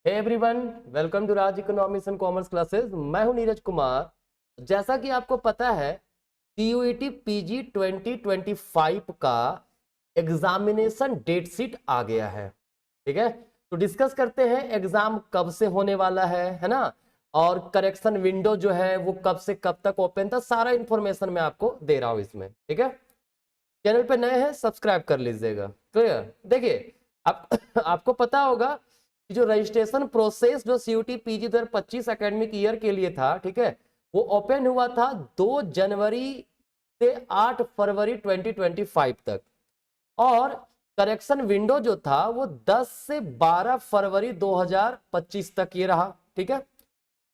Hey everyone, welcome to Raj economics and commerce classes. मैं हूं नीरज कुमार। जैसा कि आपको पता है, सीयूईटी पीजी 2025 का एग्जामिनेशन डेट शीट आ गया है। ठीक है, तो डिस्कस करते हैं एग्जाम कब से होने वाला है ना, और करेक्शन विंडो जो है वो कब से कब तक ओपन था, सारा इंफॉर्मेशन मैं आपको दे रहा हूं इसमें। ठीक है, चैनल पे नए हैं सब्सक्राइब कर लीजिएगा। क्लियर। देखिए, आप आपको पता होगा कि जो रजिस्ट्रेशन प्रोसेस जो सीयूटी पीजी 2025 एकेडमिक ईयर के लिए था, ठीक है, वो ओपन हुआ था 2 जनवरी से 8 फरवरी 2025 तक, और करेक्शन विंडो जो था वो 10 से 12 फरवरी 2025 तक ये रहा। ठीक है,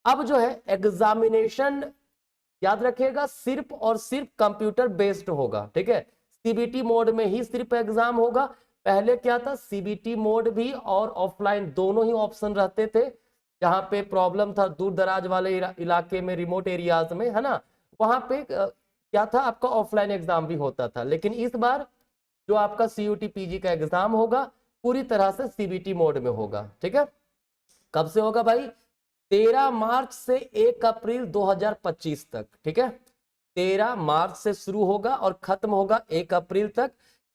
अब जो है एग्जामिनेशन, याद रखिएगा, सिर्फ और सिर्फ कंप्यूटर बेस्ड होगा। ठीक है, सीबीटी मोड में ही सिर्फ एग्जाम होगा। पहले क्या था, सीबीटी मोड भी और ऑफलाइन दोनों ही ऑप्शन रहते थे। जहां पे प्रॉब्लम था दूर दराज वाले इलाके में, रिमोट एरियाज में, है ना, वहां पे क्या था, आपका ऑफलाइन एग्जाम भी होता था। लेकिन इस बार जो आपका सीयूटी पीजी का एग्जाम होगा पूरी तरह से सीबीटी मोड में होगा। ठीक है, कब से होगा भाई? 13 मार्च से 1 अप्रैल 2025 तक। ठीक है, 13 मार्च से शुरू होगा और खत्म होगा 1 अप्रैल तक।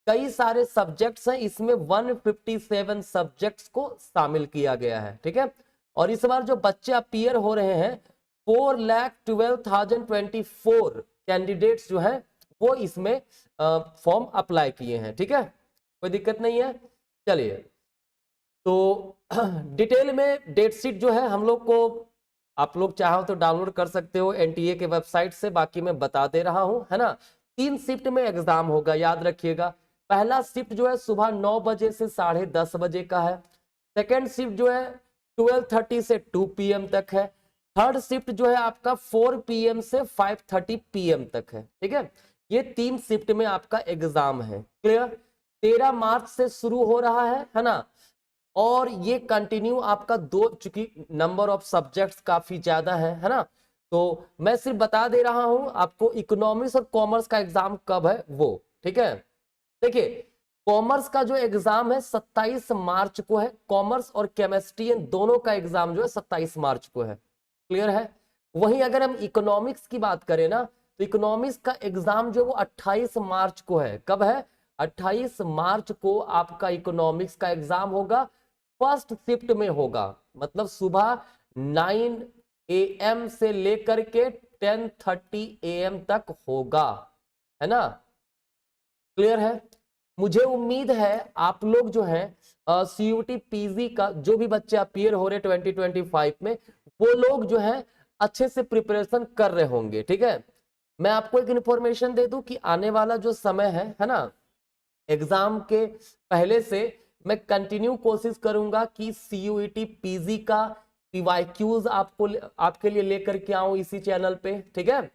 कई सारे सब्जेक्ट्स हैं इसमें, 157 सब्जेक्ट्स को शामिल किया गया है। ठीक है, और इस बार जो बच्चे अपीयर हो रहे हैं, 4,12,024 कैंडिडेट्स जो है वो इसमें फॉर्म अप्लाई किए हैं। ठीक है, कोई दिक्कत नहीं है। चलिए, तो डिटेल में डेट शीट जो है हम लोग को, आप लोग चाहो तो डाउनलोड कर सकते हो एनटीए के वेबसाइट से, बाकी मैं बता दे रहा हूं, है ना। 3 शिफ्ट में एग्जाम होगा, याद रखिएगा। पहला शिफ्ट जो है सुबह 9 बजे से 10:30 बजे का है। सेकेंड शिफ्ट जो है 12:30 से 2 PM तक है। थर्ड शिफ्ट जो है आपका 4 PM से 5:30 PM तक है। ठीक है, ये 3 शिफ्ट में आपका एग्जाम है। क्लियर। 13 मार्च से शुरू हो रहा है ना, और ये कंटिन्यू आपका चूंकि नंबर ऑफ सब्जेक्ट्स काफी ज्यादा है ना, तो मैं सिर्फ बता दे रहा हूं आपको इकोनॉमिक्स और कॉमर्स का एग्जाम कब है वो। ठीक है, देखिए, कॉमर्स का जो एग्जाम है 27 मार्च को है। कॉमर्स और केमिस्ट्री दोनों का एग्जाम जो है 27 मार्च को है। क्लियर है। वहीं अगर हम इकोनॉमिक्स की बात करें ना, तो इकोनॉमिक्स का एग्जाम जो है वो 28 मार्च को है। कब है? 28 मार्च को आपका इकोनॉमिक्स का एग्जाम होगा। फर्स्ट शिफ्ट में होगा, मतलब सुबह 9 AM से लेकर के 10:30 AM तक होगा, है ना। क्लियर है। मुझे उम्मीद है आप लोग जो है सीयूटी पीजी का जो भी बच्चे अपीयर हो रहे 2025 में, वो लोग जो है अच्छे से प्रिपरेशन कर रहे होंगे। ठीक है, मैं आपको एक इंफॉर्मेशन दे दूं कि आने वाला जो समय है ना, एग्जाम के पहले से मैं कंटिन्यू कोशिश करूंगा कि सीयूईटी पीजी का पीवाईक्यूज आपके लिए लेकर के आऊं इसी चैनल पे। ठीक है,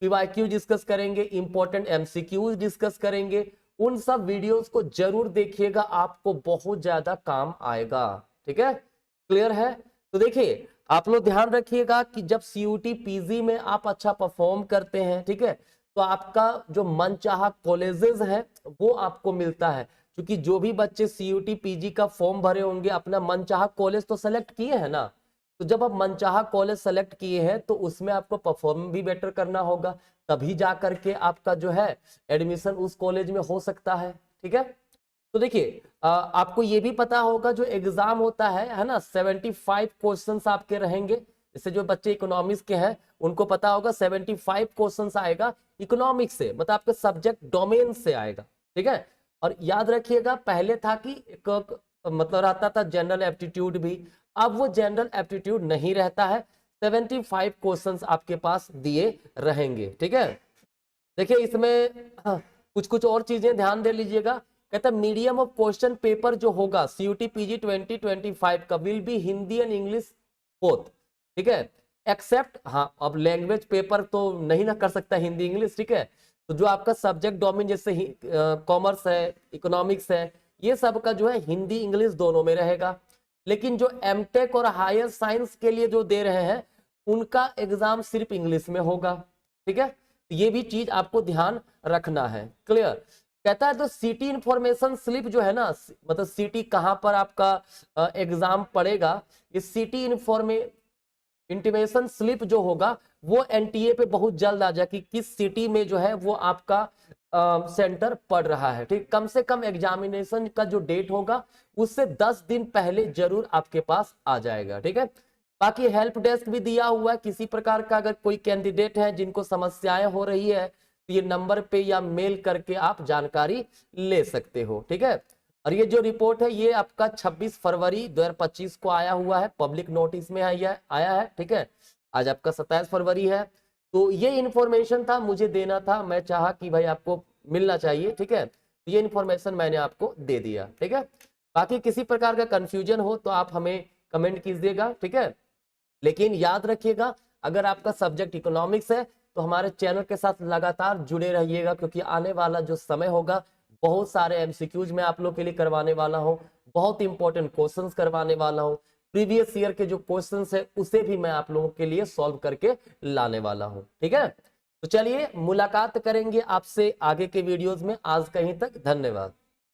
पीवाईक्यू डिस्कस करेंगे, इंपॉर्टेंट एमसीक्यूज डिस्कस करेंगे। उन सब वीडियोस को जरूर देखिएगा, आपको बहुत ज्यादा काम आएगा। ठीक है, क्लियर है। तो देखिए, आप लोग ध्यान रखिएगा कि जब सीयूटी पीजी में आप अच्छा परफॉर्म करते हैं, ठीक है, तो आपका जो मनचाहा कॉलेजेस है वो आपको मिलता है। क्योंकि जो भी बच्चे सीयूटी पीजी का फॉर्म भरे होंगे, अपना मनचाहा कॉलेज तो सेलेक्ट किए हैं ना, तो जब आप मनचाहा कॉलेज सेलेक्ट किए हैं तो उसमें आपको परफॉर्म भी बेटर करना होगा, तभी जा करके आपका जो है एडमिशन उस कॉलेज में हो सकता है। ठीक है, तो देखिए, आपको ये भी पता होगा जो एग्जाम होता है ना, 75 क्वेश्चंस आपके रहेंगे। जैसे जो बच्चे इकोनॉमिक्स के हैं उनको पता होगा 75 क्वेश्चंस आएगा इकोनॉमिक्स से, मतलब आपके सब्जेक्ट डोमेन से आएगा। ठीक है, और याद रखिएगा पहले था कि एक मतलब रहता था जनरल एप्टीट्यूड भी, अब वो जनरल एप्टीट्यूड नहीं रहता है। 75 क्वेश्चंस आपके पास दिए रहेंगे। ठीक है, देखिए इसमें कुछ कुछ और चीजें ध्यान दे लीजिएगा। कहता है मीडियम ऑफ क्वेश्चन पेपर जो होगा सीयूटी पीजी 2025 का will be Hindi and English both. ठीक है, एक्सेप्ट, हाँ, अब लैंग्वेज पेपर तो नहीं ना कर सकता हिंदी इंग्लिश। ठीक है, तो जो आपका सब्जेक्ट डोमेन जैसे कॉमर्स है, इकोनॉमिक्स है, ये सब का जो है हिंदी इंग्लिश दोनों में रहेगा। लेकिन जो एमटेक और हायर साइंस के लिए जो दे रहे हैं उनका एग्जाम सिर्फ इंग्लिश में होगा। ठीक है, ये भी चीज आपको ध्यान रखना है। क्लियर। कहता है तो सिटी इंफॉर्मेशन स्लिप जो है ना, मतलब सिटी कहां पर आपका एग्जाम पड़ेगा, इस सिटी इंटीमेशन स्लिप जो होगा वो एनटीए पे बहुत जल्द आ जाए कि किस सिटी में जो है वो आपका सेंटर पड़ रहा है। ठीक, कम से कम एग्जामिनेशन का जो डेट होगा उससे 10 दिन पहले जरूर आपके पास आ जाएगा। ठीक है, बाकी हेल्प डेस्क भी दिया हुआ है, किसी प्रकार का अगर कोई कैंडिडेट है जिनको समस्याएं हो रही है तो ये नंबर पे या मेल करके आप जानकारी ले सकते हो। ठीक है, और ये जो रिपोर्ट है ये आपका 26 फरवरी 2025 को आया हुआ है, पब्लिक नोटिस में आया है। ठीक है, आज आपका 27 फरवरी है, तो ये इंफॉर्मेशन था, मुझे देना था, मैं चाहा कि भाई आपको मिलना चाहिए। ठीक है, तो ये इंफॉर्मेशन मैंने आपको दे दिया। ठीक है, बाकी किसी प्रकार का कंफ्यूजन हो तो आप हमें कमेंट कीजिएगा। ठीक है, लेकिन याद रखिएगा अगर आपका सब्जेक्ट इकोनॉमिक्स है तो हमारे चैनल के साथ लगातार जुड़े रहिएगा, क्योंकि आने वाला जो समय होगा बहुत सारे एमसीक्यूज मैं आप लोग के लिए करवाने वाला हूं, बहुत इंपॉर्टेंट क्वेश्चंस करवाने वाला हूं, प्रीवियस ईयर के जो क्वेश्चंस है उसे भी मैं आप लोगों के लिए सॉल्व करके लाने वाला हूं। ठीक है, तो चलिए मुलाकात करेंगे आपसे आगे के वीडियोस में। आज कहीं तक धन्यवाद।